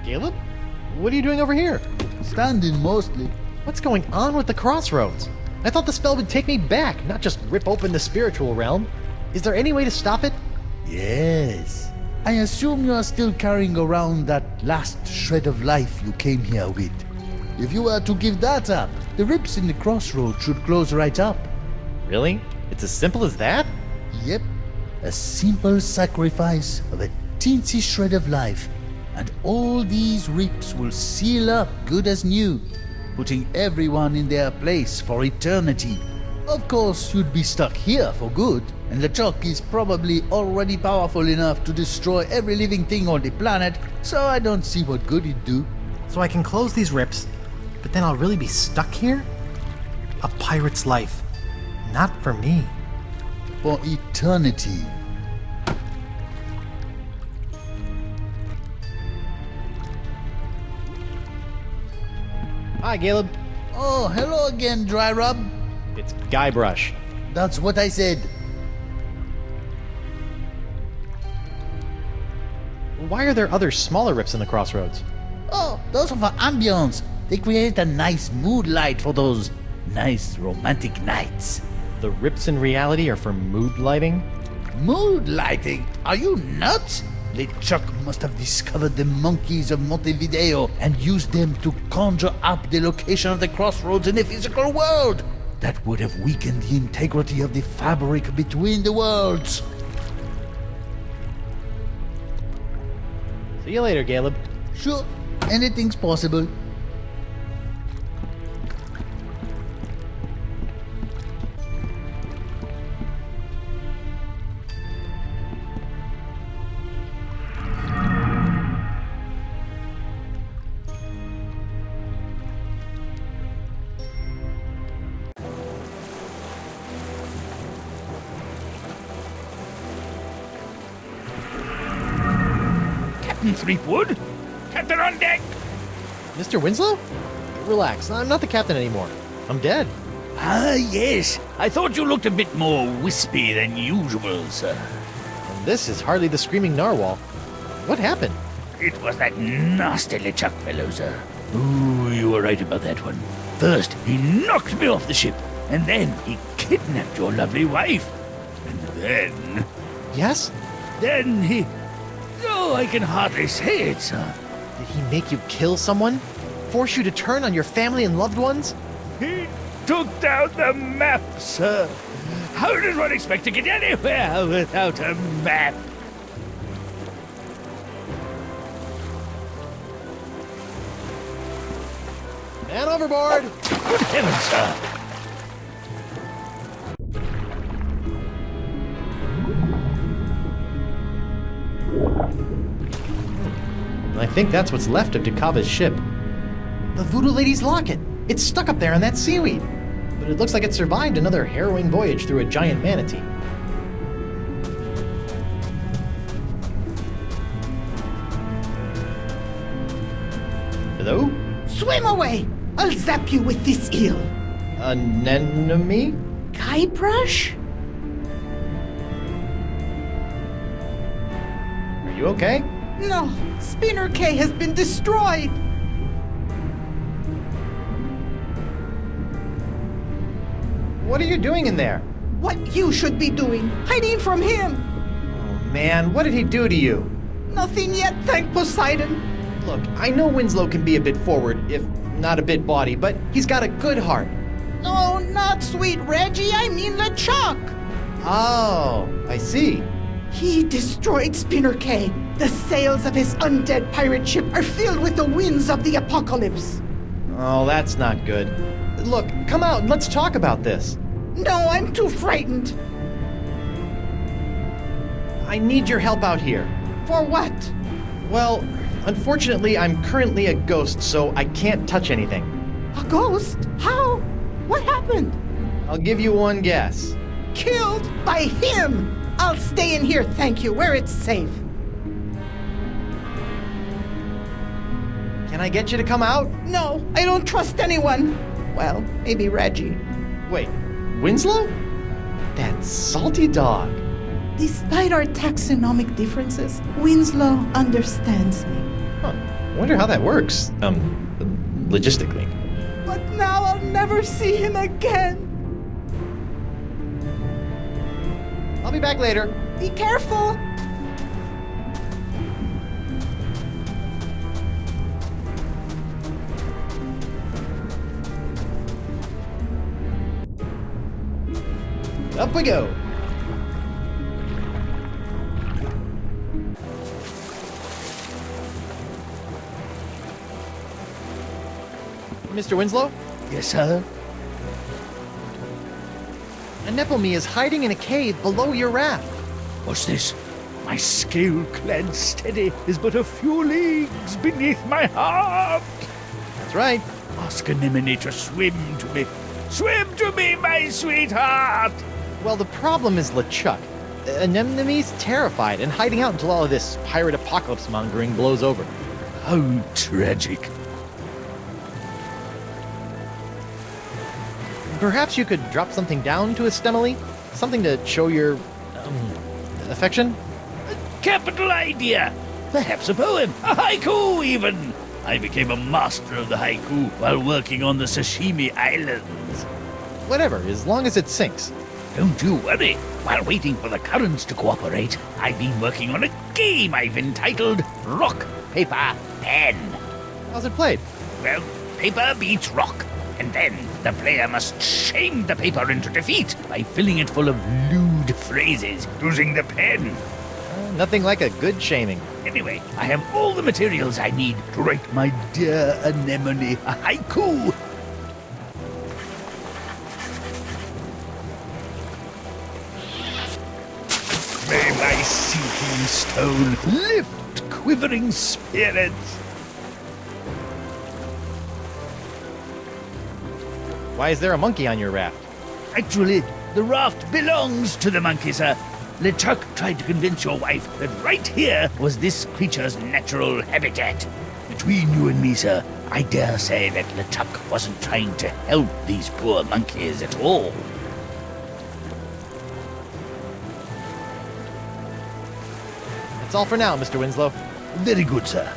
Caleb? What are you doing over here? Standing mostly. What's going on with the crossroads? I thought the spell would take me back, not just rip open the spiritual realm. Is there any way to stop it? Yes. I assume you are still carrying around that last shred of life you came here with. If you were to give that up, the rips in the crossroads should close right up. Really? It's as simple as that? Yep. A simple sacrifice of a teensy shred of life, and all these rips will seal up good as new, putting everyone in their place for eternity. Of course, you'd be stuck here for good, and LeChuck is probably already powerful enough to destroy every living thing on the planet, so I don't see what good it'd do. So I can close these rips, but then I'll really be stuck here? A pirate's life. Not for me. For eternity. Hi, Caleb. Oh, hello again, Dry Rub. It's Guybrush. That's what I said. Why are there other smaller rips in the crossroads? Oh, those are for ambience. They create a nice mood light for those nice romantic nights. The rips in reality are for mood lighting? Mood lighting? Are you nuts? LeChuck must have discovered the monkeys of Montevideo and used them to conjure up the location of the crossroads in the physical world. That would have weakened the integrity of the fabric between the worlds. See you later, Caleb. Sure, anything's possible. Captain Threepwood? Captain on deck! Mr. Winslow? Relax, I'm not the captain anymore. I'm dead. Ah, yes. I thought you looked a bit more wispy than usual, sir. And this is hardly the screaming narwhal. What happened? It was that nasty LeChuck fellow, sir. Ooh, you were right about that one. First, he knocked me off the ship, and then he kidnapped your lovely wife. And then... Yes? Then he... Oh, I can hardly say it, sir. Did he make you kill someone? Force you to turn on your family and loved ones? He took down the map, sir. How does one expect to get anywhere without a map? Man overboard! Good heavens, sir. I think that's what's left of Dakava's ship. The Voodoo Lady's locket! It's stuck up there in that seaweed! But it looks like it survived another harrowing voyage through a giant manatee. Hello? Swim away! I'll zap you with this eel. Anemone? Guybrush? Are you okay? No, Spinner K has been destroyed. What are you doing in there? What you should be doing, hiding from him. Oh man, what did he do to you? Nothing yet, thank Poseidon. Look, I know Winslow can be a bit forward, if not a bit bawdy, but he's got a good heart. No, not sweet Reggie, I mean LeChuck. Oh, I see. He destroyed Spinner K. The sails of his undead pirate ship are filled with the winds of the apocalypse. Oh, that's not good. Look, come out and let's talk about this. No, I'm too frightened. I need your help out here. For what? Well, unfortunately, I'm currently a ghost, so I can't touch anything. A ghost? How? What happened? I'll give you one guess. Killed by him! I'll stay in here, thank you, where it's safe. Can I get you to come out? No, I don't trust anyone. Well, maybe Reggie. Wait, Winslow? That salty dog. Despite our taxonomic differences, Winslow understands me. Huh. Wonder how that works. Logistically. But now I'll never see him again. I'll be back later. Be careful. Up we go. Mr. Winslow? Yes, sir? Anemone is hiding in a cave below your raft. What's this? My scale-clad steady is but a few leagues beneath my heart. That's right. Ask Anemone to swim to me. Swim to me, my sweetheart! Well, the problem is LeChuck. Anemone's terrified and hiding out until all of this pirate apocalypse mongering blows over. How tragic. Perhaps you could drop something down to Estemily? Something to show your, affection? Capital idea! Perhaps a poem, a haiku even! I became a master of the haiku while working on the Sashimi Islands. Whatever, as long as it sinks. Don't you worry. While waiting for the currents to cooperate, I've been working on a game I've entitled Rock, Paper, Pen. How's it played? Well, paper beats rock, and then the player must shame the paper into defeat by filling it full of lewd phrases using the pen. Nothing like a good shaming. Anyway, I have all the materials I need to write my dear Anemone a haiku. May my sinking stone lift quivering spirits. Why is there a monkey on your raft? Actually, the raft belongs to the monkey, sir. LeChuck tried to convince your wife that right here was this creature's natural habitat. Between you and me, sir, I dare say that LeChuck wasn't trying to help these poor monkeys at all. That's all for now, Mr. Winslow. Very good, sir.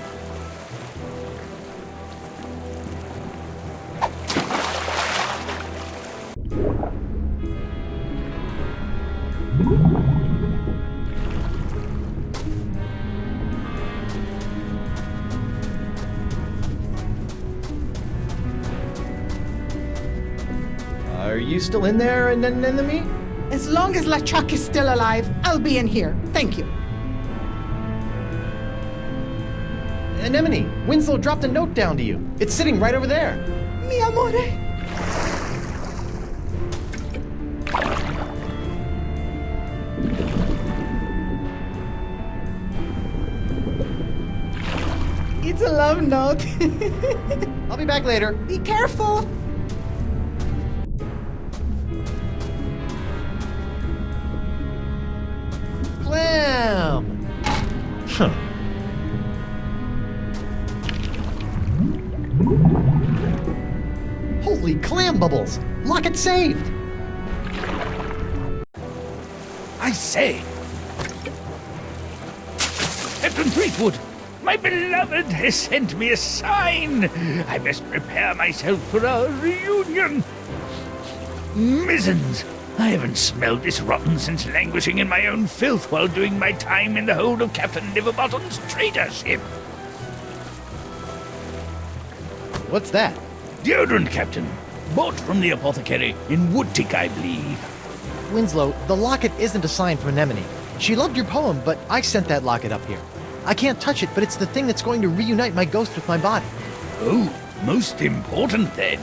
Are you still in there, Anemone? As long as LeChuck is still alive, I'll be in here. Thank you. Anemone, Winslow dropped a note down to you. It's sitting right over there. Mi amore. It's a love note. I'll be back later. Be careful. Clam! Huh. Holy clam bubbles! Locket saved! I say! Captain Fleetwood, my beloved has sent me a sign. I must prepare myself for our reunion. Mizzens, I haven't smelled this rotten since languishing in my own filth while doing my time in the hold of Captain Liverbottom's trader ship. What's that? Deodorant, Captain. Bought from the apothecary in Woodtick, I believe. Winslow, the locket isn't a sign from Anemone. She loved your poem, but I sent that locket up here. I can't touch it, but it's the thing that's going to reunite my ghost with my body. Oh, most important then.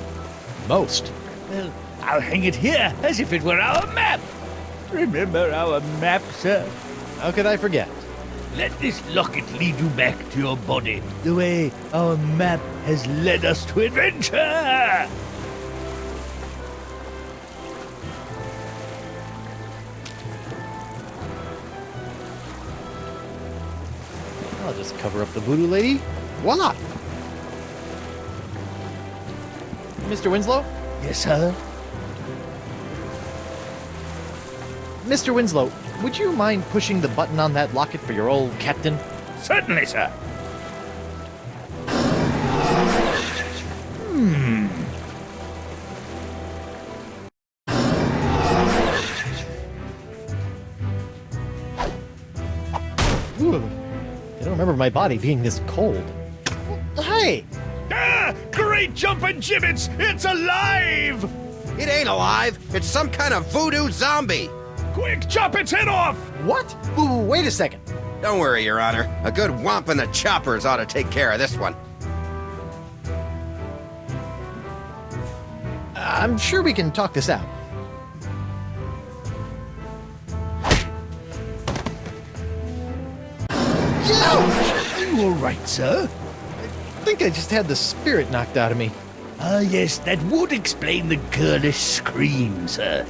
Most. Well, I'll hang it here as if it were our map. Remember our map, sir? How could I forget? Let this locket lead you back to your body, the way our map has led us to adventure. I'll just cover up the voodoo lady. Voila! Mr. Winslow? Yes, sir? Mr. Winslow, would you mind pushing the button on that locket for your old captain? Certainly, sir. Ooh, I don't remember my body being this cold. Hey! Ah! Great jumping gibbets! It's alive! It ain't alive. It's some kind of voodoo zombie. Quick, chop its head off! What? Ooh, wait a second. Don't worry, Your Honor. A good whomp in the choppers ought to take care of this one. I'm sure we can talk this out. Are you all right, sir? I think I just had the spirit knocked out of me. Ah, yes, that would explain the girlish scream, sir.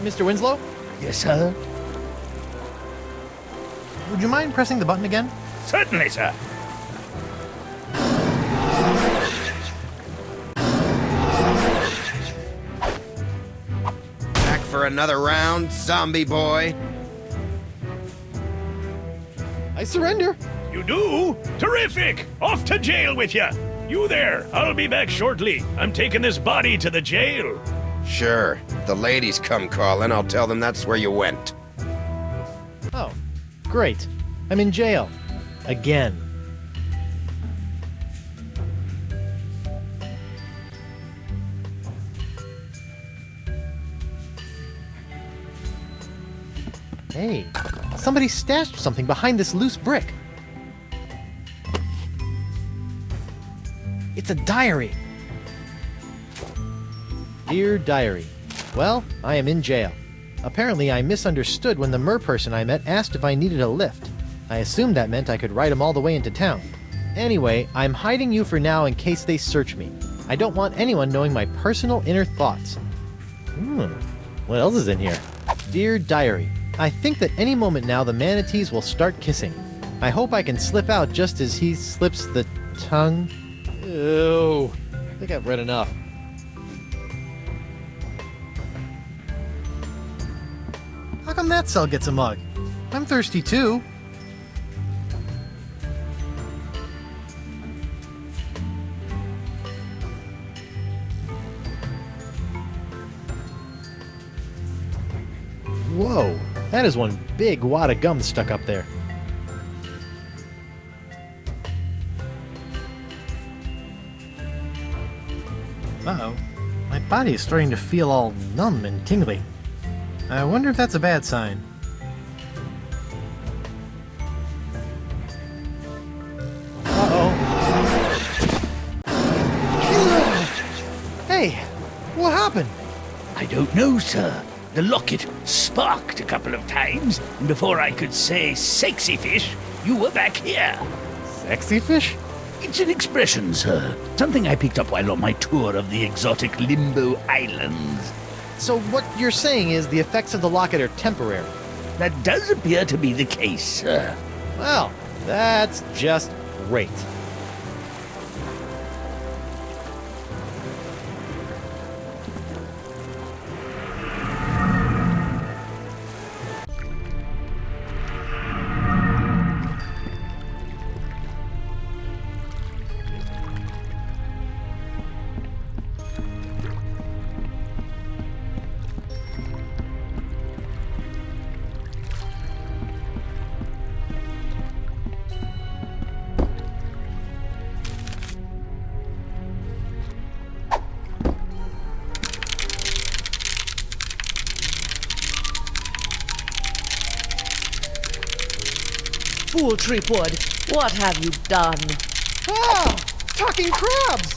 Mr. Winslow, Yes, sir? would you mind pressing the button again? Certainly, sir. Back for another round, zombie boy. I surrender. You do? Terrific! Off to jail with you! You there! I'll be back shortly. I'm taking this body to the jail. Sure. If the ladies come calling, I'll tell them that's where you went. Oh, great. I'm in jail. Again. Hey, somebody stashed something behind this loose brick. It's a diary. Dear Diary, well, I am in jail. Apparently, I misunderstood when the merperson I met asked if I needed a lift. I assumed that meant I could ride him all the way into town. Anyway, I'm hiding you for now in case they search me. I don't want anyone knowing my personal inner thoughts. What else is in here? Dear Diary, I think that any moment now the manatees will start kissing. I hope I can slip out just as he slips the tongue. Ew. I think I've read enough. How come that cell gets a mug? I'm thirsty too. Whoa, that is one big wad of gum stuck up there. Uh-oh. My body is starting to feel all numb and tingly. I wonder if that's a bad sign. Uh-oh. Hey, what happened? I don't know, sir. The locket sparked a couple of times, and before I could say sexy fish, you were back here. Sexy fish? It's an expression, sir. Something I picked up while on my tour of the exotic Limbo Islands. So what you're saying is the effects of the locket are temporary. That does appear to be the case, sir. Well, that's just great. Fool Treepwood, what have you done? Ah! Talking crabs!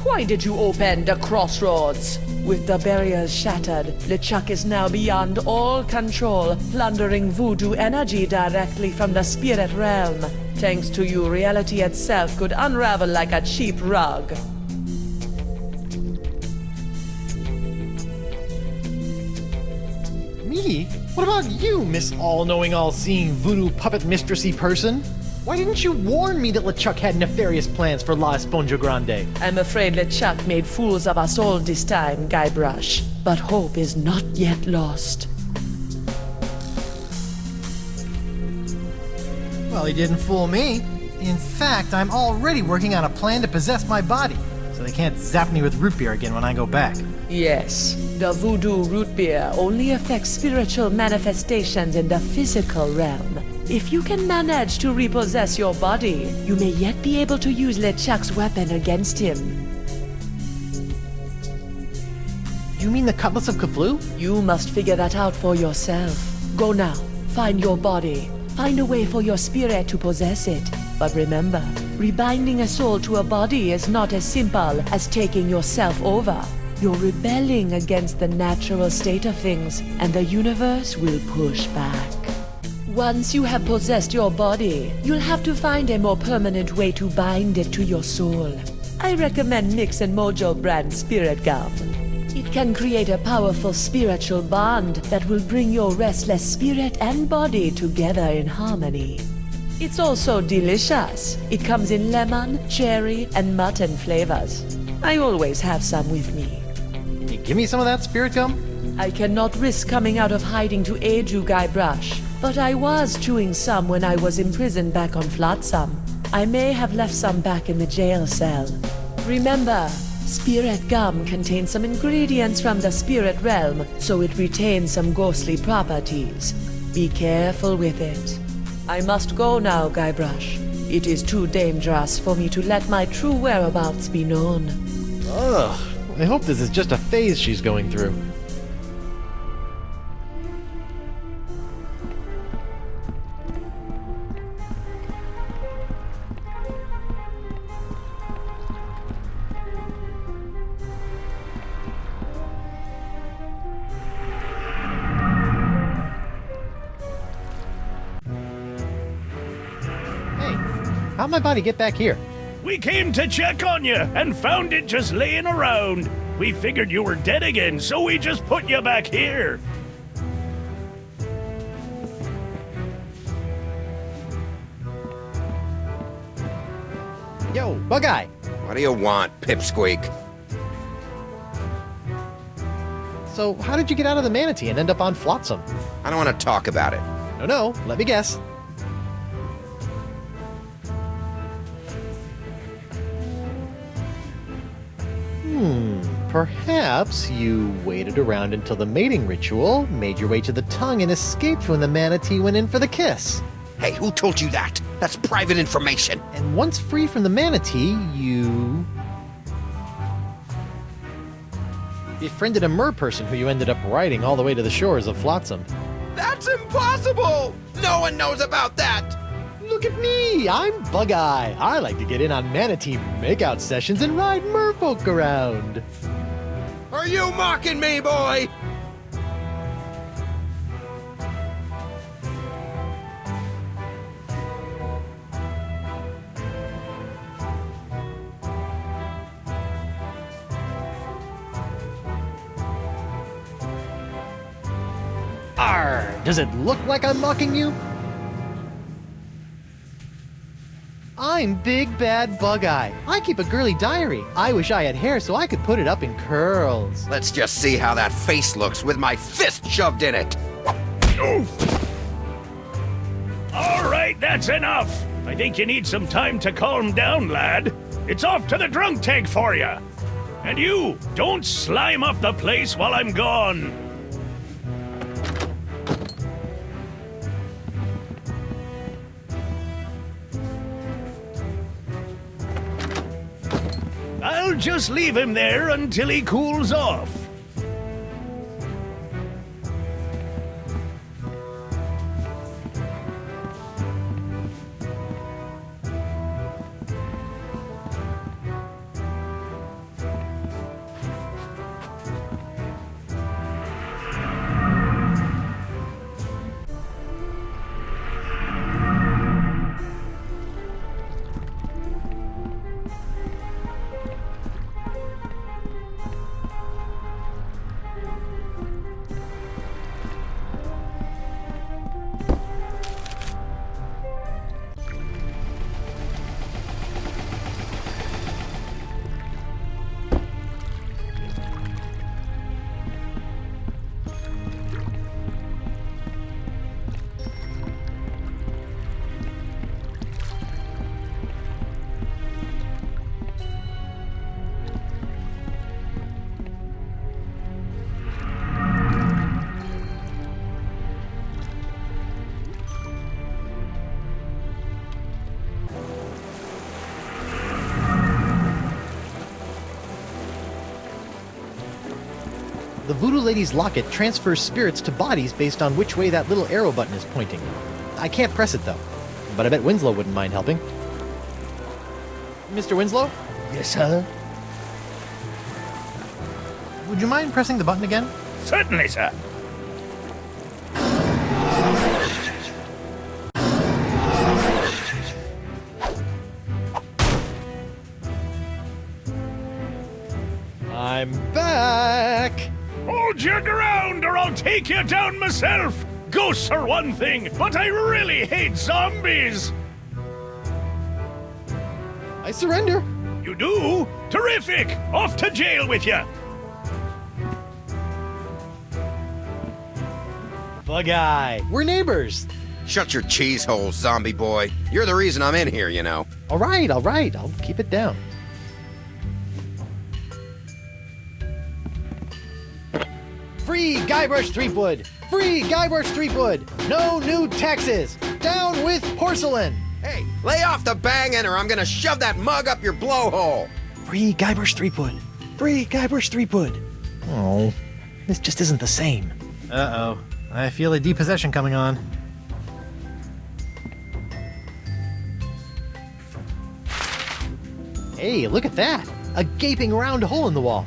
Why did you open the crossroads? With the barriers shattered, LeChuck is now beyond all control, plundering voodoo energy directly from the spirit realm. Thanks to you, reality itself could unravel like a cheap rug. Me? What about you, Miss All-Knowing, All-Seeing, Voodoo Puppet Mistressy person? Why didn't you warn me that LeChuck had nefarious plans for La Esponja Grande? I'm afraid LeChuck made fools of us all this time, Guybrush. But hope is not yet lost. Well, he didn't fool me. In fact, I'm already working on a plan to possess my body, so they can't zap me with root beer again when I go back. Yes, the voodoo root beer only affects spiritual manifestations in the physical realm. If you can manage to repossess your body, you may yet be able to use LeChuck's weapon against him. You mean the Cutlass of Kaflu? You must figure that out for yourself. Go now, find your body. Find a way for your spirit to possess it. But remember, rebinding a soul to a body is not as simple as taking yourself over. You're rebelling against the natural state of things, and the universe will push back. Once you have possessed your body, you'll have to find a more permanent way to bind it to your soul. I recommend Mix and Mojo brand Spirit Gum. It can create a powerful spiritual bond that will bring your restless spirit and body together in harmony. It's also delicious. It comes in lemon, cherry, and mutton flavors. I always have some with me. You give me some of that spirit gum? I cannot risk coming out of hiding to aid you, Guybrush, but I was chewing some when I was imprisoned back on Flotsam. I may have left some back in the jail cell. Remember, spirit gum contains some ingredients from the spirit realm, so it retains some ghostly properties. Be careful with it. I must go now, Guybrush. It is too dangerous for me to let my true whereabouts be known. Ugh, I hope this is just a phase she's going through. How'd my body get back here? We came to check on you and found it just laying around. We figured you were dead again, so we just put you back here. Yo, Bug-Eye! What do you want, Pipsqueak? So, how did you get out of the manatee and end up on Flotsam? I don't want to talk about it. No, let me guess. Perhaps you waited around until the mating ritual, made your way to the tongue, and escaped when the manatee went in for the kiss. Hey, who told you that? That's private information. And once free from the manatee, you befriended a mer person who you ended up riding all the way to the shores of Flotsam. That's impossible! No one knows about that! Look at me! I'm Bug-Eye. I like to get in on manatee makeout sessions and ride merfolk around. Are you mocking me, boy? Arr! Does it look like I'm mocking you? I'm Big Bad Bug-Eye. I keep a girly diary. I wish I had hair so I could put it up in curls. Let's just see how that face looks with my fist shoved in it. Oof. All right, that's enough. I think you need some time to calm down, lad. It's off to the drunk tank for you. And you, don't slime up the place while I'm gone. I'll just leave him there until he cools off. The Voodoo Lady's locket transfers spirits to bodies based on which way that little arrow button is pointing. I can't press it, though. But I bet Winslow wouldn't mind helping. Mr. Winslow? Yes, sir? Would you mind pressing the button again? Certainly, sir. I'm back! Hold your ground or I'll take you down myself! Ghosts are one thing, but I really hate zombies! I surrender! You do? Terrific! Off to jail with you! Bug Eye, we're neighbors! Shut your cheese hole, zombie boy. You're the reason I'm in here, you know. Alright, I'll keep it down. Free Guybrush Threepwood! Free Guybrush Threepwood! No new taxes! Down with porcelain! Hey, lay off the banging or I'm gonna shove that mug up your blowhole! Free Guybrush Threepwood! Free Guybrush Threepwood! Oh, this just isn't the same. Uh-oh. I feel a depossession coming on. Hey, look at that! A gaping round hole in the wall.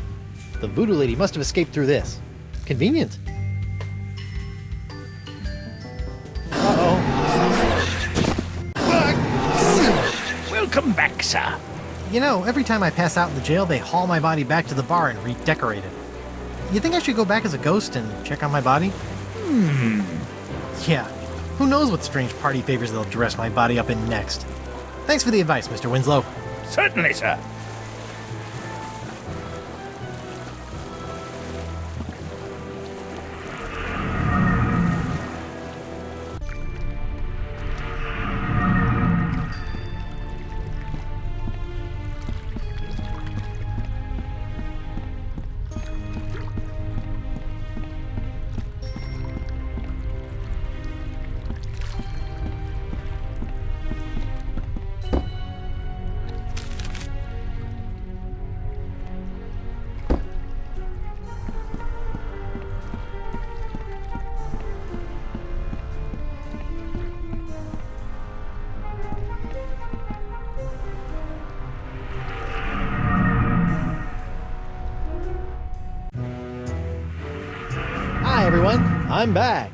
The Voodoo Lady must have escaped through this. Convenient. Uh-oh. Welcome back, sir. You know, every time I pass out in the jail, they haul my body back to the bar and redecorate it. You think I should go back as a ghost and check on my body? Yeah. Who knows what strange party favors they'll dress my body up in next. Thanks for the advice, Mr. Winslow. Certainly, sir. Hi, everyone. I'm back.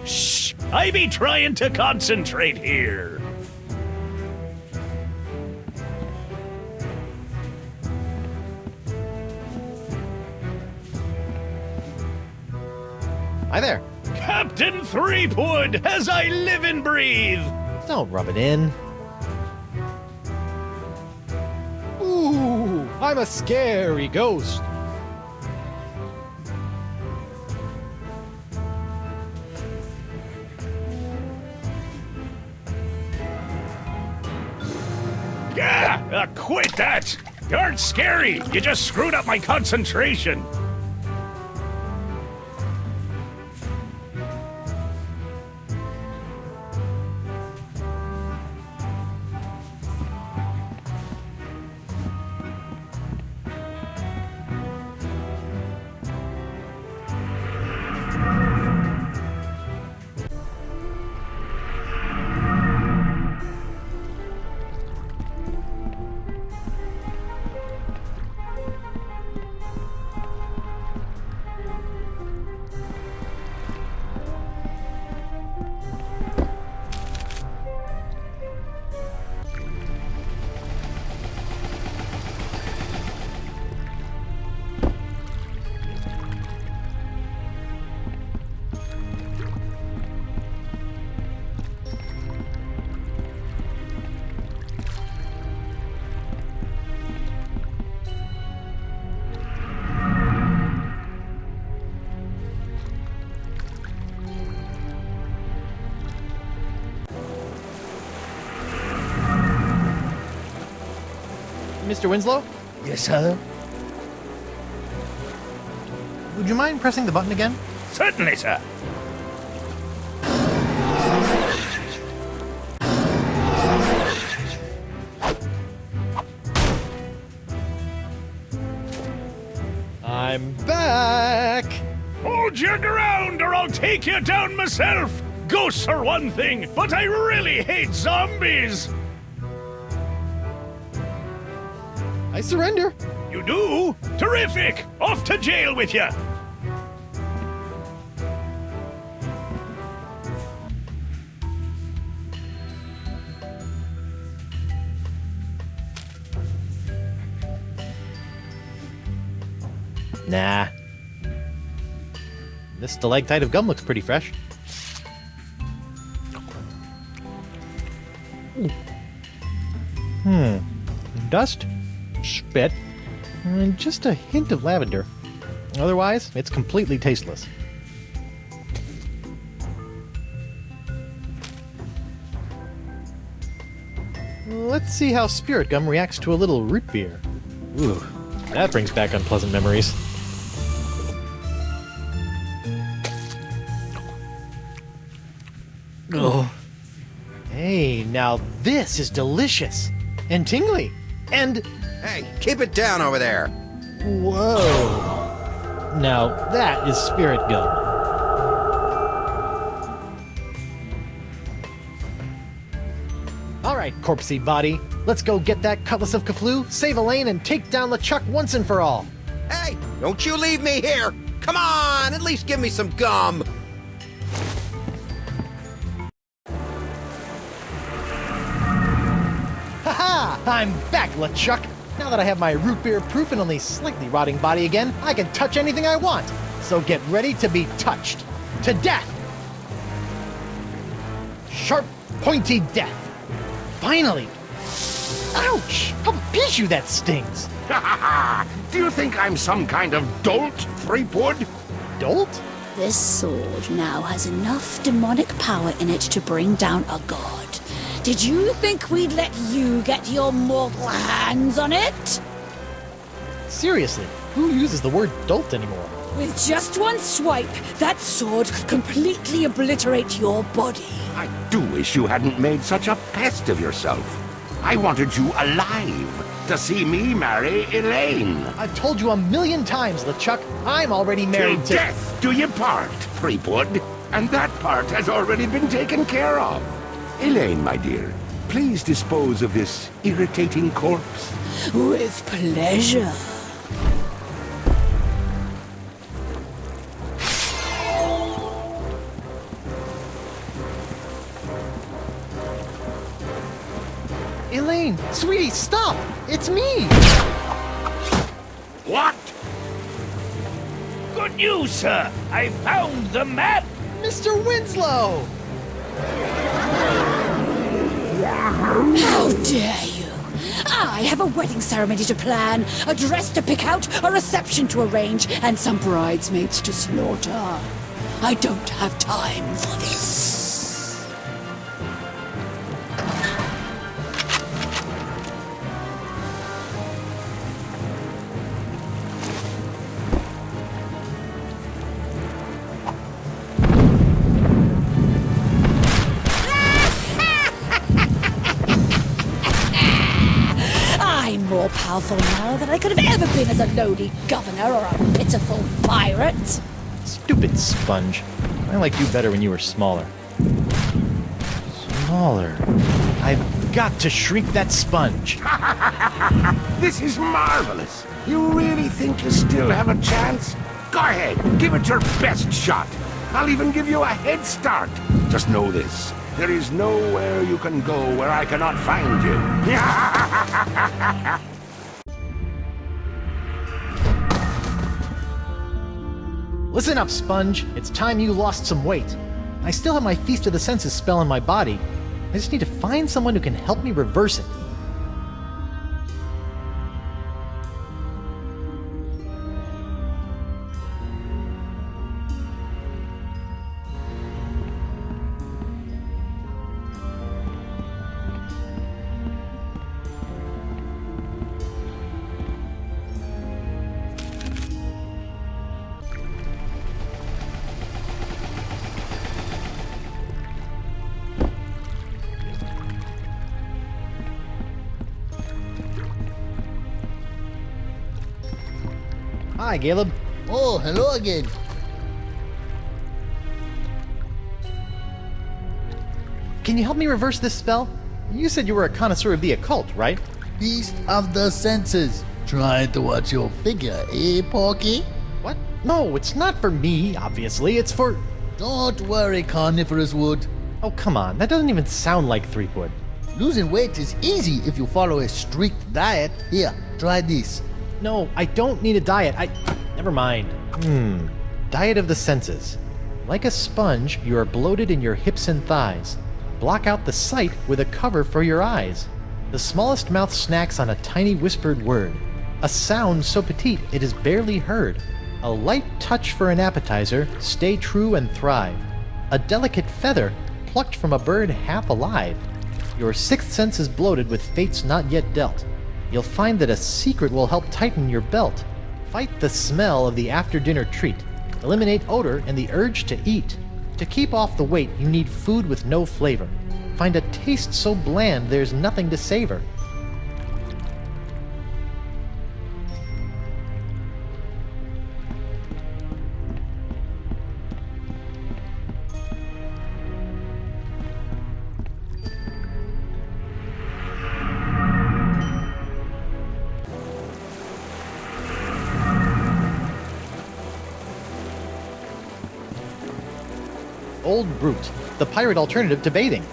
Shh! I be trying to concentrate here. Hi there. Captain Threepwood, as I live and breathe. Don't rub it in. Ooh, I'm a scary ghost. Quit that! You aren't scary. You just screwed up my concentration. Mr. Winslow? Yes, sir? Would you mind pressing the button again? Certainly, sir. I'm back! Hold your ground or I'll take you down myself! Ghosts are one thing, but I really hate zombies! I surrender. You do? Terrific! Off to jail with you! Nah. This stalactite of gum looks pretty fresh. Dust, spit, and just a hint of lavender. Otherwise, it's completely tasteless. Let's see how spirit gum reacts to a little root beer. Ooh, that brings back unpleasant memories. Oh. Hey, now this is delicious and tingly. And Hey, keep it down over there. whoa. Now that is spirit gum. All right, corpsey body, let's go get that Cutlass of Cthulhu, save Elaine, and take down LeChuck once and for all. Hey, don't you leave me here. Come on, at least give me some gum. Haha! I'm back, LeChuck! Now that I have my root beer proof and only slightly rotting body again, I can touch anything I want. So get ready to be touched. To death! Sharp, pointy death. Finally! Ouch! How pichu that stings! Do you think I'm some kind of dolt, Threepwood? Dolt? This sword now has enough demonic power in it to bring down a god. Did you think we'd let you get your mortal hands on it? Seriously, who uses the word dolt anymore? With just one swipe, that sword could completely obliterate your body. I do wish you hadn't made such a pest of yourself. I wanted you alive to see me marry Elaine. I've told you a million times, LeChuck, I'm already Till married to... death do you part, Threepwood. And that part has already been taken care of. Elaine, my dear, please dispose of this irritating corpse. With pleasure. Elaine, sweetie, stop! It's me! What? Good news, sir! I found the map! Mr. Winslow! How dare you! I have a wedding ceremony to plan, a dress to pick out, a reception to arrange, and some bridesmaids to slaughter. I don't have time for this. I'm more powerful now than I could have ever been as a lowly governor or a pitiful pirate. Stupid sponge. I liked you better when you were smaller. Smaller. I've got to shrink that sponge. This is marvelous. You really think you still have a chance? Go ahead, give it your best shot. I'll even give you a head start. Just know this. There is nowhere you can go where I cannot find you. Listen up, Sponge. It's time you lost some weight. I still have my Feast of the Senses spell in my body. I just need to find someone who can help me reverse it. Hi, Caleb. Oh, hello again. can you help me reverse this spell? You said you were a connoisseur of the occult, right? Beast of the senses. Trying to watch your figure, eh, Porky? What? No, it's not for me, obviously. It's for... Don't worry, Carnivorous Wood. Oh, come on. That doesn't even sound like Threepwood. Losing weight is easy if you follow a strict diet. Here, try this. No, I don't need a diet. Never mind. Diet of the senses. Like a sponge, you are bloated in your hips and thighs. Block out the sight with a cover for your eyes. The smallest mouth snacks on a tiny whispered word. A sound so petite it is barely heard. A light touch for an appetizer, stay true and thrive. A delicate feather, plucked from a bird half alive. Your sixth sense is bloated with fates not yet dealt. You'll find that a secret will help tighten your belt. Fight the smell of the after-dinner treat. Eliminate odor and the urge to eat. To keep off the weight, you need food with no flavor. Find a taste so bland there's nothing to savor. Old Brute, the pirate alternative to bathing.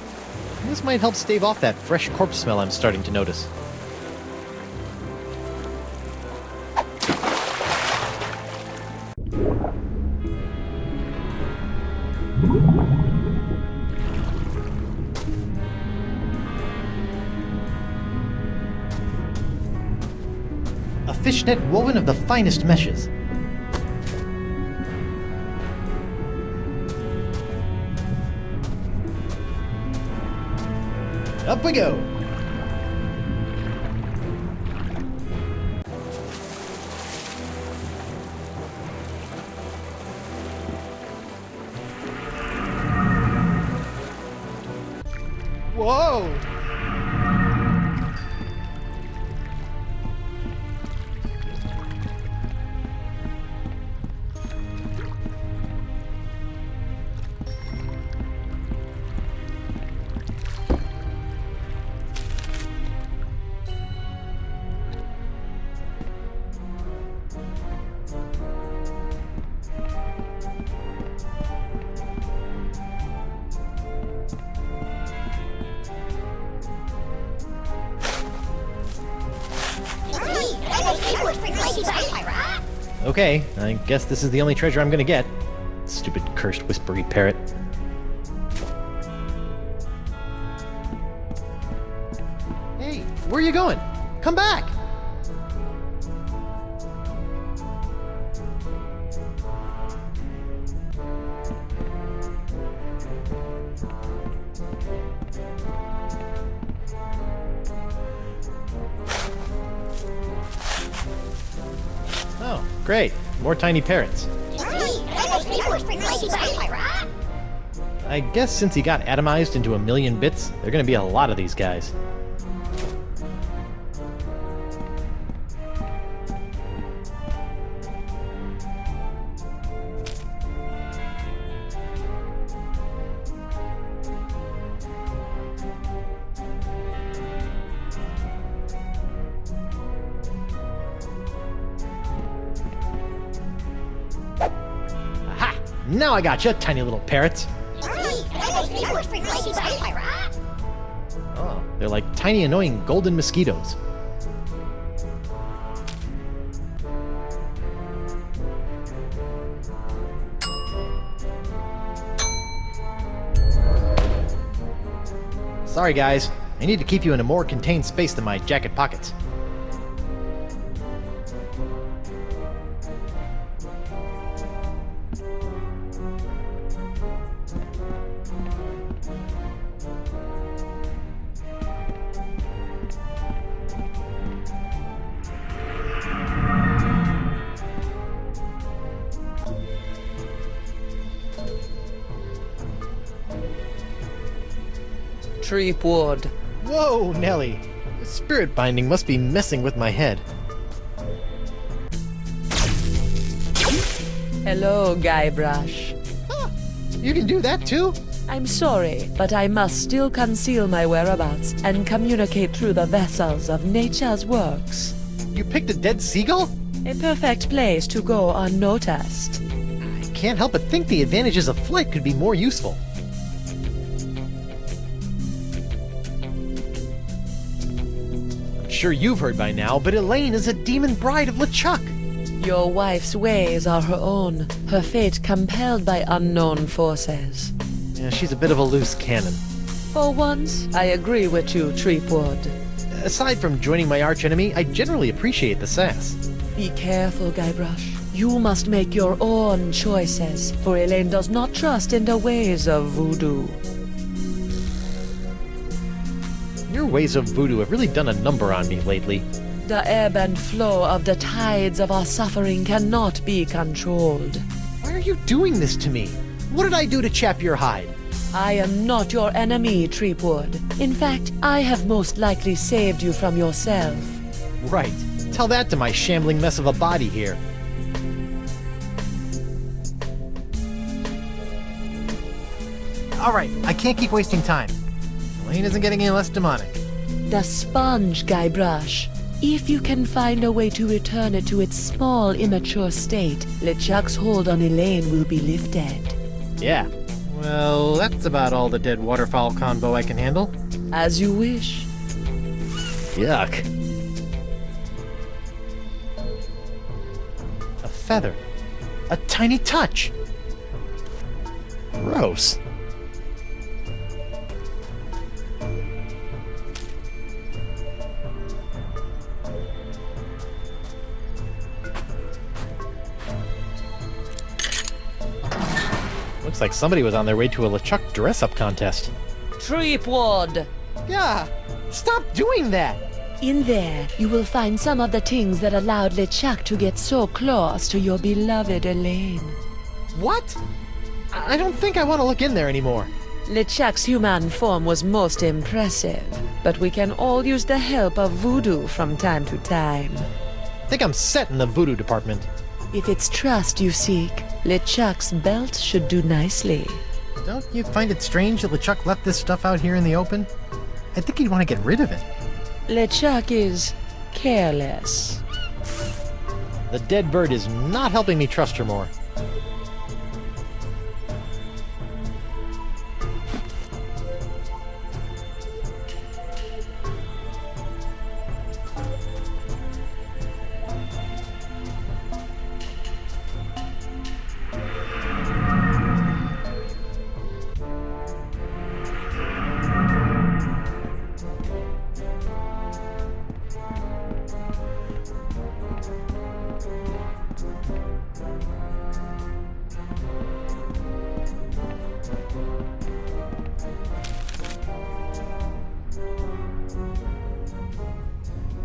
This might help stave off that fresh corpse smell I'm starting to notice. A fishnet woven of the finest meshes. Up we go! Whoa! Okay, I guess this is the only treasure I'm gonna get. Stupid cursed whispery parrot. Hey, where are you going? Come back! Oh, great. More tiny parrots. I guess since he got atomized into a million bits, there are gonna be a lot of these guys. Aha! Now I got you, tiny little parrots. Oh, they're like tiny annoying golden mosquitoes. Sorry guys, I need to keep you in a more contained space than my jacket pockets. Threepwood. Whoa, Nelly! Spirit binding must be messing with my head. Hello, Guybrush. You can do that too? I'm sorry, but I must still conceal my whereabouts and communicate through the vessels of nature's works. You picked a dead seagull? A perfect place to go unnoticed. I can't help but think the advantages of flight could be more useful. I'm sure you've heard by now, but Elaine is a demon bride of LeChuck. Your wife's ways are her own, her fate compelled by unknown forces. Yeah, she's a bit of a loose cannon. For once, I agree with you, Treepwood. Aside from joining my archenemy, I generally appreciate the sass. Be careful, Guybrush. You must make your own choices, for Elaine does not trust in the ways of voodoo. Your ways of voodoo have really done a number on me lately. The ebb and flow of the tides of our suffering cannot be controlled. Why are you doing this to me? What did I do to chap your hide? I am not your enemy, Treepwood. In fact, I have most likely saved you from yourself. Right. Tell that to my shambling mess of a body here. Alright, I can't keep wasting time. Elaine isn't getting any less demonic. The sponge, Guybrush. If you can find a way to return it to its small, immature state, LeChuck's hold on Elaine will be lifted. Yeah. Well, that's about all the dead waterfowl convo I can handle. As you wish. Yuck. A feather. A tiny touch. Gross. Looks like somebody was on their way to a LeChuck dress-up contest. Treepwood! Yeah! Stop doing that! In there, you will find some of the things that allowed LeChuck to get so close to your beloved Elaine. What? I don't think I want to look in there anymore. LeChuck's human form was most impressive, but we can all use the help of voodoo from time to time. I think I'm set in the voodoo department. If it's trust you seek, LeChuck's belt should do nicely. Don't you find it strange that LeChuck left this stuff out here in the open? I think he'd want to get rid of it. LeChuck is careless. The dead bird is not helping me trust her more.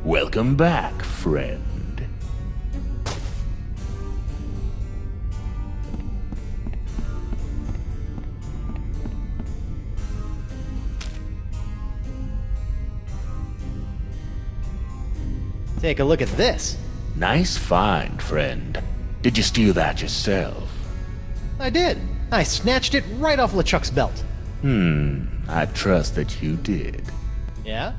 Welcome back, friend. Take a look at this. Nice find, friend. Did you steal that yourself? I did. I snatched it right off LeChuck's belt. I trust that you did. Yeah?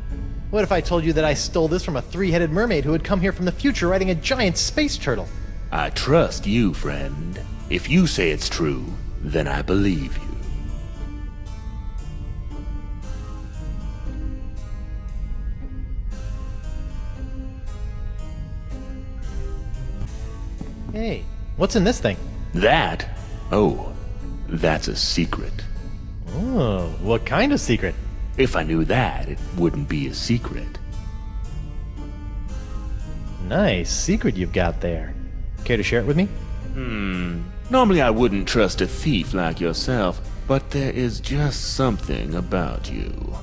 What if I told you that I stole this from a three-headed mermaid who had come here from the future riding a giant space turtle? I trust you, friend. If you say it's true, then I believe you. Hey, what's in this thing? That? Oh, that's a secret. Oh, what kind of secret? If I knew that, it wouldn't be a secret. Nice secret you've got there. Care to share it with me? Normally I wouldn't trust a thief like yourself, but there is just something about you.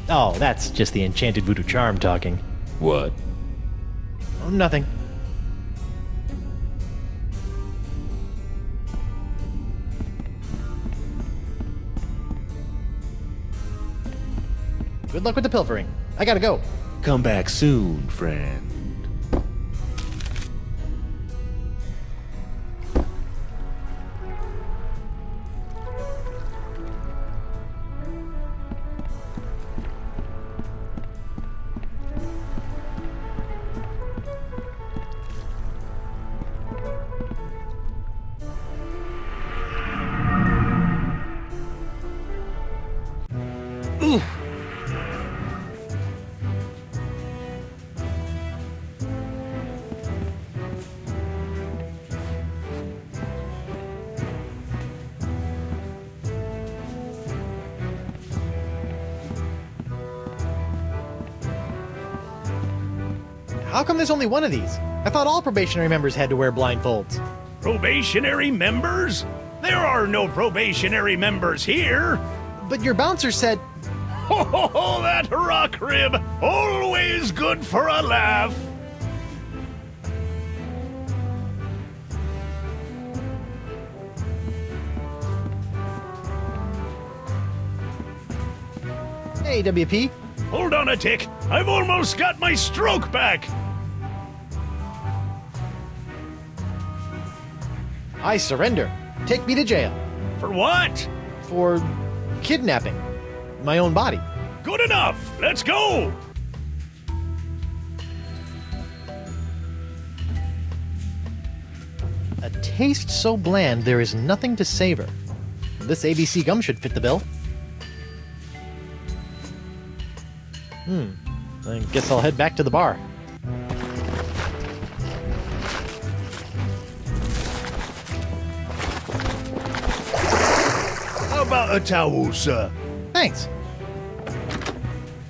Oh, that's just the enchanted voodoo charm talking. What? Oh, nothing. Good luck with the pilfering. I gotta go. Come back soon, friend. How come there's only one of these? I thought all probationary members had to wear blindfolds. Probationary members? There are no probationary members here. But your bouncer said... Ho ho ho, that rock rib! Always good for a laugh! Hey, WP. Hold on a tick. I've almost got my stroke back. I surrender. Take me to jail. For what? For kidnapping my own body. Good enough. Let's go. A taste so bland there is nothing to savor. This ABC gum should fit the bill. I guess I'll head back to the bar. How about a towel, sir? Thanks.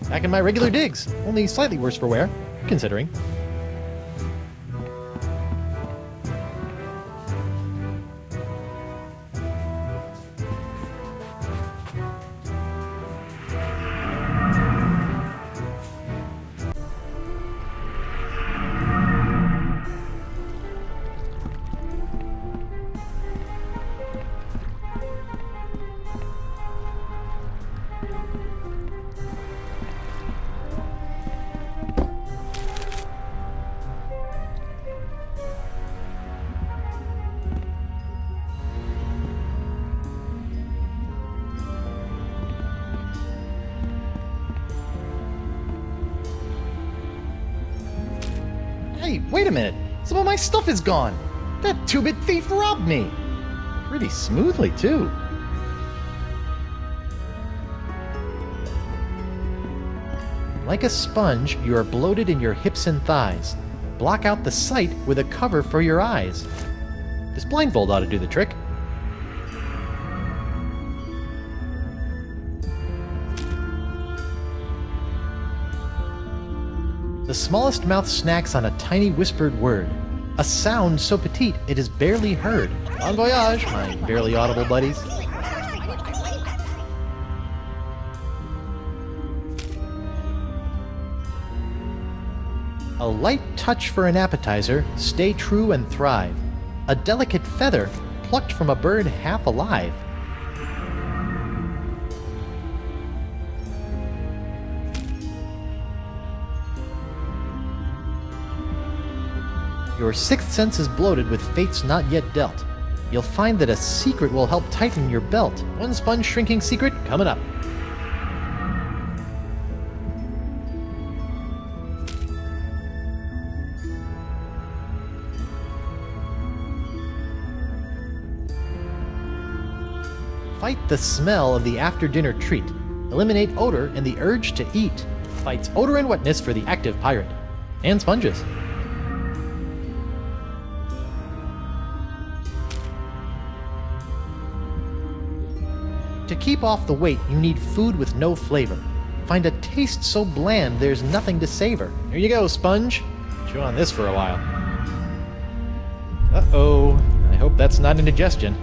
Back in my regular digs, only slightly worse for wear, considering. Hey, wait a minute. Some of my stuff is gone. That two-bit thief robbed me. Pretty smoothly, too. Like a sponge, you are bloated in your hips and thighs. Block out the sight with a cover for your eyes. This blindfold ought to do the trick. The smallest mouth snacks on a tiny whispered word. A sound so petite it is barely heard. Bon voyage, my barely audible buddies. A light touch for an appetizer, stay true and thrive. A delicate feather, plucked from a bird half alive. Your sixth sense is bloated with fates not yet dealt. You'll find that a secret will help tighten your belt. One sponge shrinking secret coming up. Fight the smell of the after-dinner treat. Eliminate odor and the urge to eat. Fights odor and wetness for the active pirate. And sponges. To keep off the weight, you need food with no flavor. Find a taste so bland there's nothing to savor. Here you go, sponge. Chew on this for a while. Uh-oh. I hope that's not indigestion.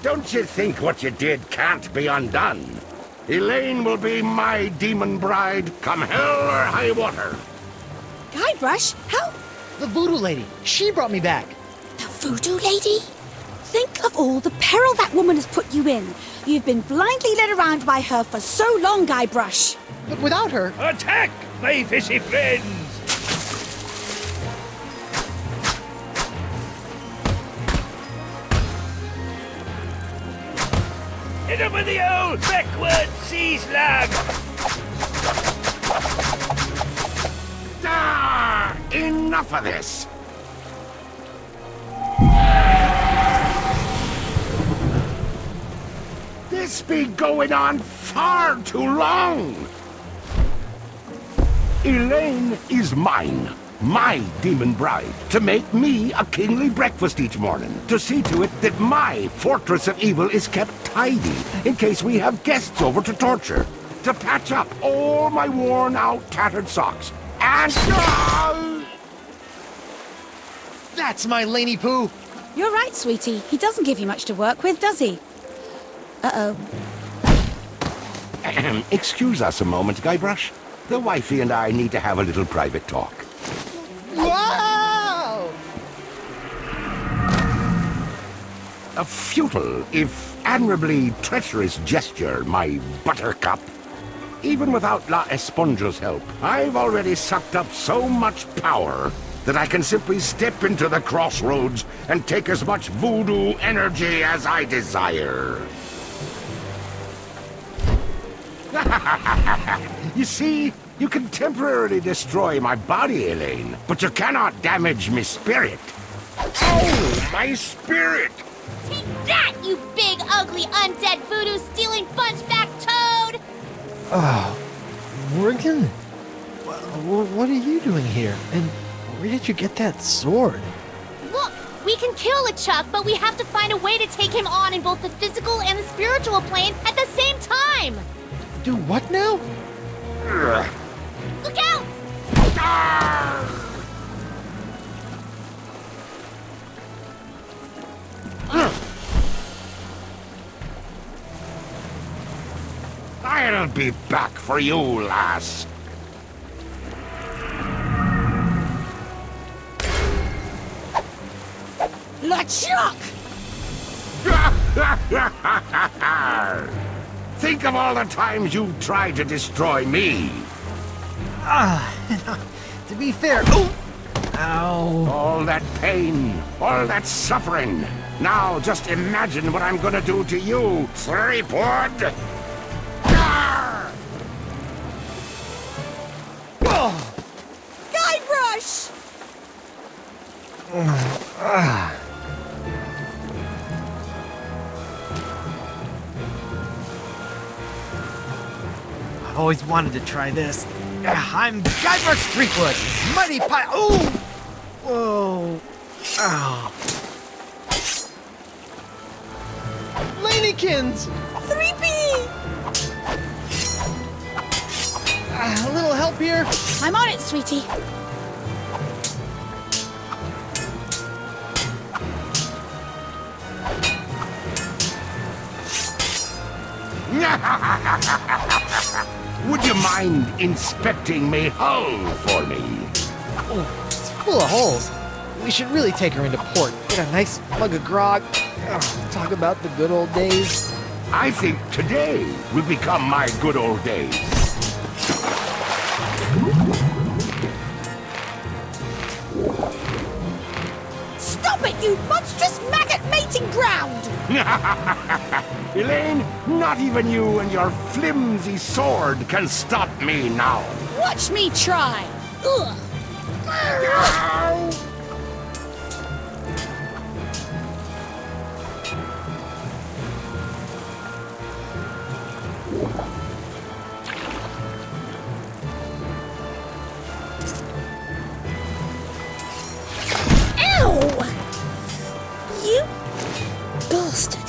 Don't you think what you did can't be undone? Elaine will be my demon bride, come hell or high water. Guybrush, how? The voodoo lady. She brought me back. The voodoo lady? Think of all the peril that woman has put you in. You've been blindly led around by her for so long, Guybrush. But without her... Attack, my fishy friends! Hit him with the old backward sea slug! Enough of this! This be going on far too long! Elaine is mine. My demon bride, to make me a kingly breakfast each morning, to see to it that my fortress of evil is kept tidy in case we have guests over to torture, to patch up all my worn-out, tattered socks, and... That's my Laney Poo! You're right, sweetie. He doesn't give you much to work with, does he? Uh-oh. Excuse us a moment, Guybrush. The wifey and I need to have a little private talk. Wow! A futile, if admirably treacherous gesture, my buttercup. Even without La Esponja's help, I've already sucked up so much power that I can simply step into the crossroads and take as much voodoo energy as I desire. You see, you can temporarily destroy my body, Elaine, but you cannot damage my spirit. Oh, my spirit! Take that, you big, ugly, undead voodoo-stealing bunchback toad! Oh, Morgan? What are you doing here? And where did you get that sword? Look, we can kill LeChuck, but we have to find a way to take him on in both the physical and the spiritual plane at the same time! Do what now? Look out! I'll be back for you, lass. LeChuck! Think of all the times you tried to destroy me. To be fair... Oh! Ow! All that pain, all that suffering. Now just imagine what I'm gonna do to you, Threepwood! Guybrush! I've always wanted to try this. I'm Guybrush Threepwood, mighty Oh! Whoa! Oh. Lanykins! 3B! A little help here? I'm on it, sweetie. Would you mind inspecting me hull for me? Oh, it's full of holes. We should really take her into port. Get a nice mug of grog. Talk about the good old days. I think today will become my good old days. Stop it, you monstrous maggot mating ground! Elaine, not even you and your flimsy sword can stop me now. Watch me try! Ugh. Ow! You bastard.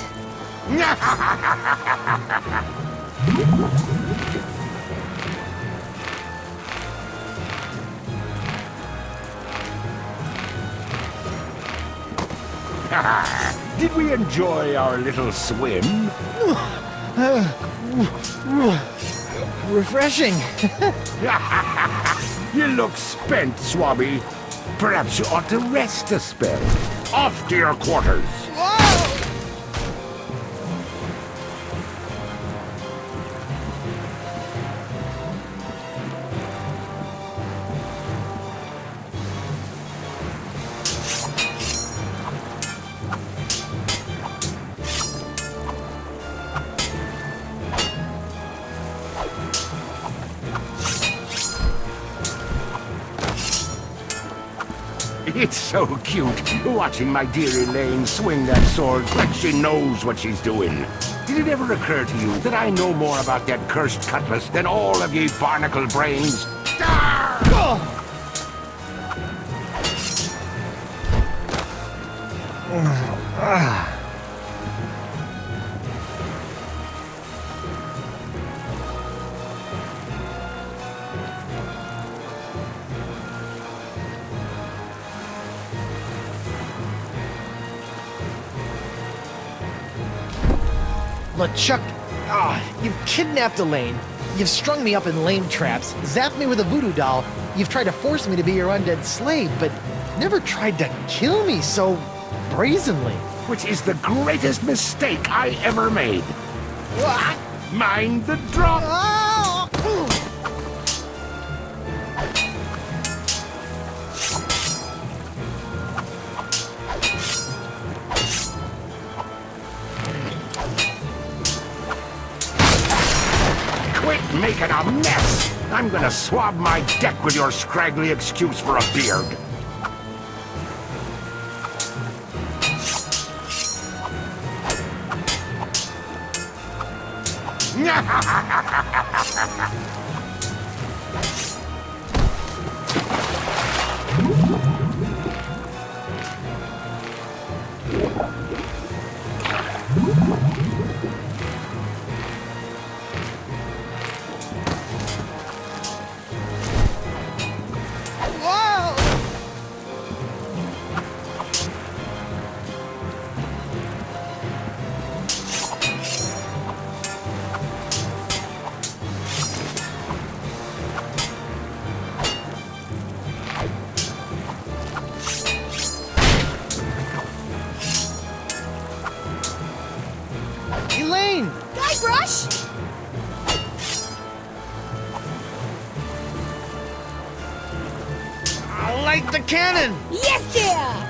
Did we enjoy our little swim? Refreshing. You look spent, Swabby. Perhaps you ought to rest a spell. Off to your quarters. It's so cute, watching my dear Elaine swing that sword like she knows what she's doing. Did it ever occur to you that I know more about that cursed cutlass than all of ye barnacle brains? LeChuck, you've kidnapped Elaine. You've strung me up in lame traps, zapped me with a voodoo doll. You've tried to force me to be your undead slave, but never tried to kill me so brazenly. Which is the greatest mistake I ever made. Mind the drop. Quit making a mess! I'm gonna swab my deck with your scraggly excuse for a beard. Elaine! Guybrush! I like the cannon! Yes, dear!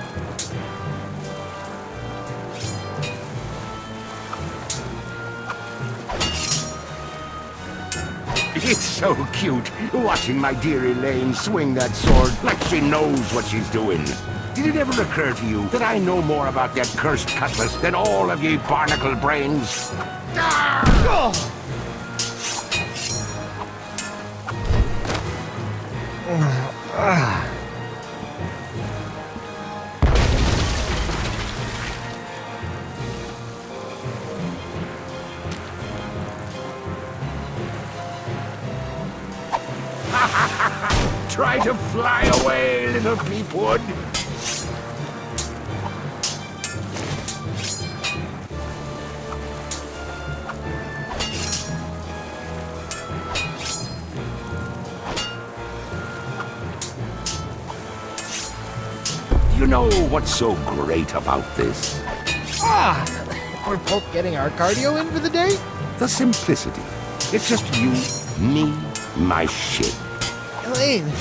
It's so cute, watching my dear Elaine swing that sword like she knows what she's doing. Did it ever occur to you that I know more about that cursed cutlass than all of ye barnacle brains? Try to fly away, little peepwood. You know what's so great about this? We're both getting our cardio in for the day? The simplicity. It's just you, me, my shit. Elaine!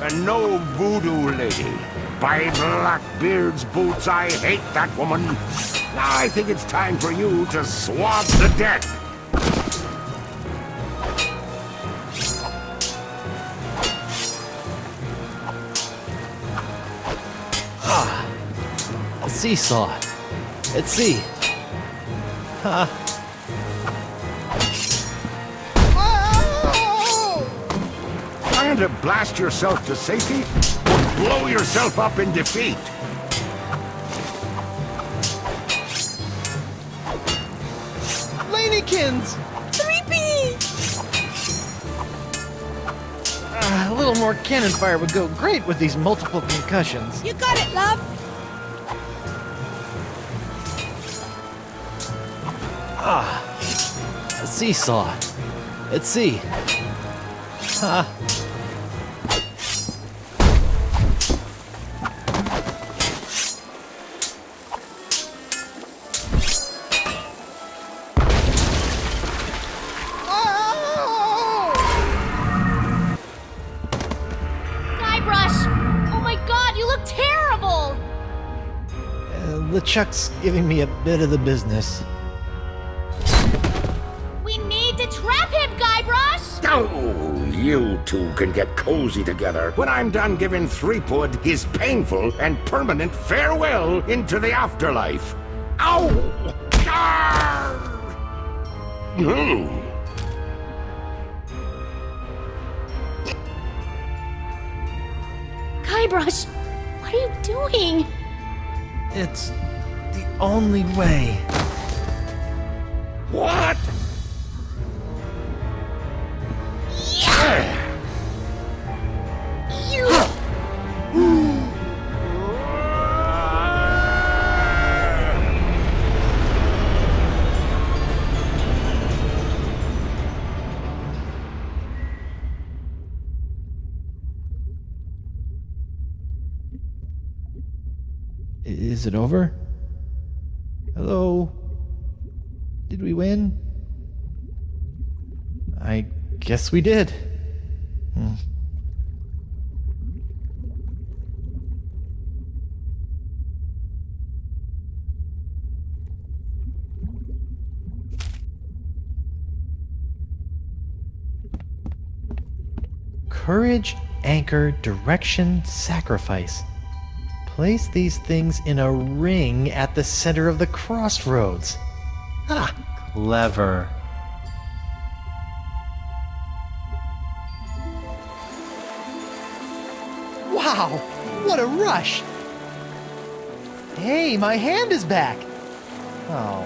And no voodoo lady. By Blackbeard's boots, I hate that woman. Now I think it's time for you to swab the deck. A seesaw. Let's see. Trying to blast yourself to safety or blow yourself up in defeat. Lanykins! 3P! A little more cannon fire would go great with these multiple concussions. You got it, love! A seesaw. Let's see. Guybrush! Oh my god, you look terrible! LeChuck's giving me a bit of the business. We need to trap him, Guybrush! Oh, you two can get cozy together when I'm done giving Threepwood his painful and permanent farewell into the afterlife. Ow! Arr! Guybrush, what are you doing? It's the only way. What? Is it over? Hello? Did we win? I guess we did. Courage, anchor, direction, sacrifice. Place these things in a ring at the center of the crossroads. Ah, clever. Wow, what a rush! Hey, my hand is back! Oh.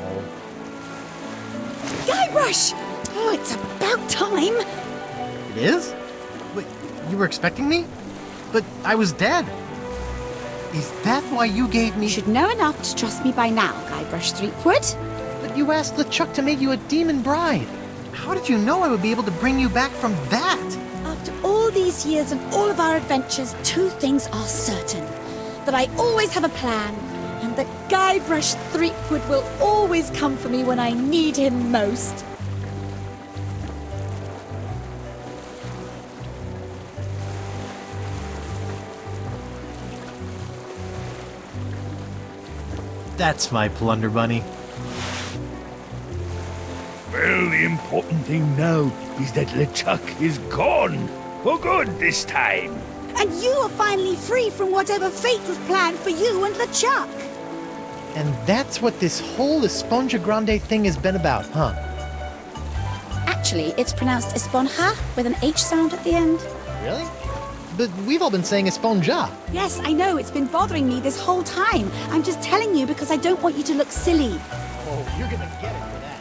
Guybrush! Oh, it's about time. It is? Wait, you were expecting me? But I was dead. Is that why you gave me... You should know enough to trust me by now, Guybrush Threepwood. But you asked LeChuck to make you a demon bride. How did you know I would be able to bring you back from that? After all these years and all of our adventures, two things are certain. That I always have a plan, and that Guybrush Threepwood will always come for me when I need him most. That's my plunder bunny. Well, the important thing now is that LeChuck is gone. For good this time. And you are finally free from whatever fate was planned for you and LeChuck. And that's what this whole Esponja Grande thing has been about, huh? Actually, it's pronounced Esponja with an H sound at the end. Really? But we've all been saying Esponja. Yes, I know. It's been bothering me this whole time. I'm just telling you because I don't want you to look silly. Oh, you're gonna get it for that.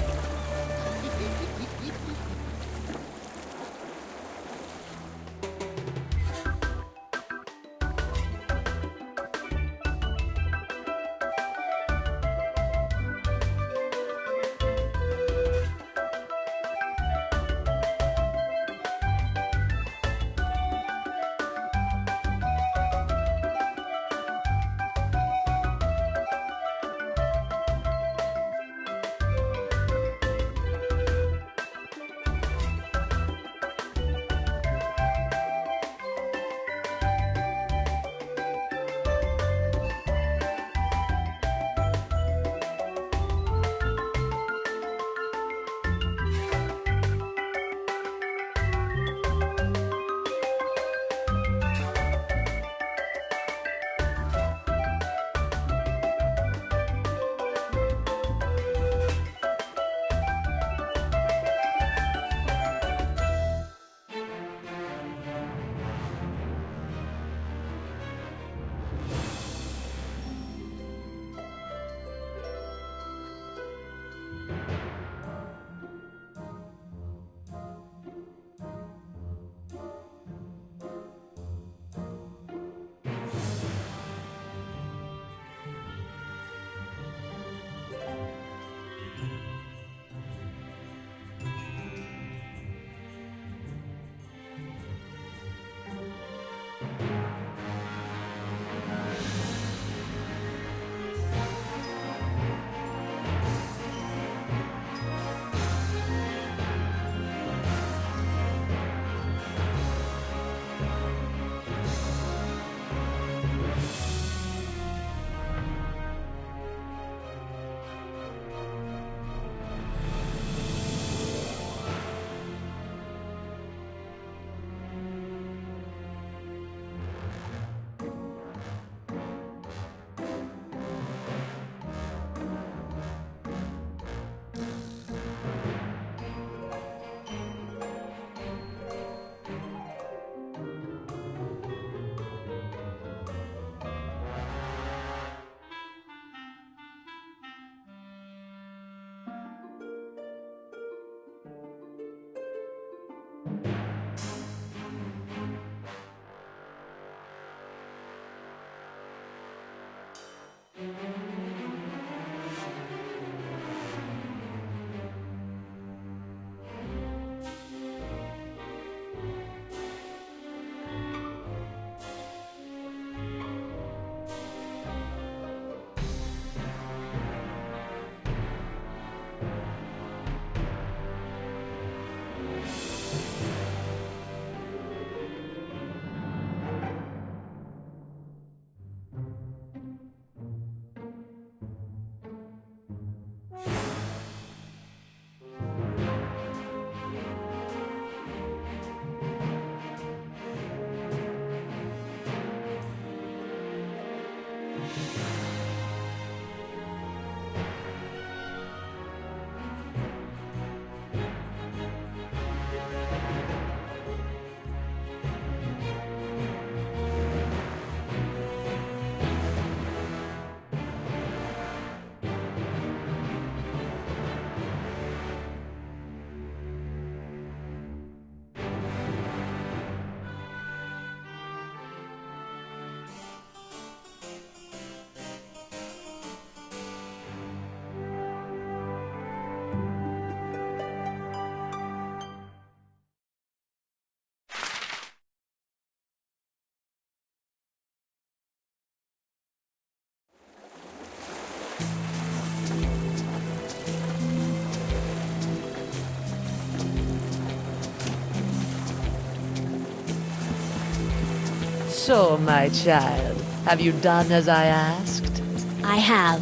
So, my child, have you done as I asked? I have.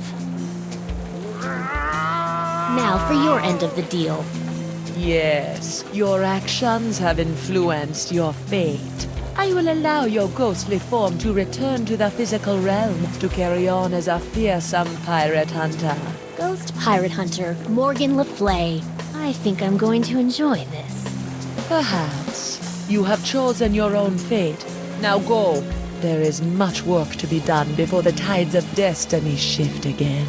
Now for your end of the deal. Yes, your actions have influenced your fate. I will allow your ghostly form to return to the physical realm to carry on as a fearsome pirate hunter. Ghost pirate hunter Morgan Le Flay. I think I'm going to enjoy this. Perhaps. You have chosen your own fate. Now go. There is much work to be done before the tides of destiny shift again.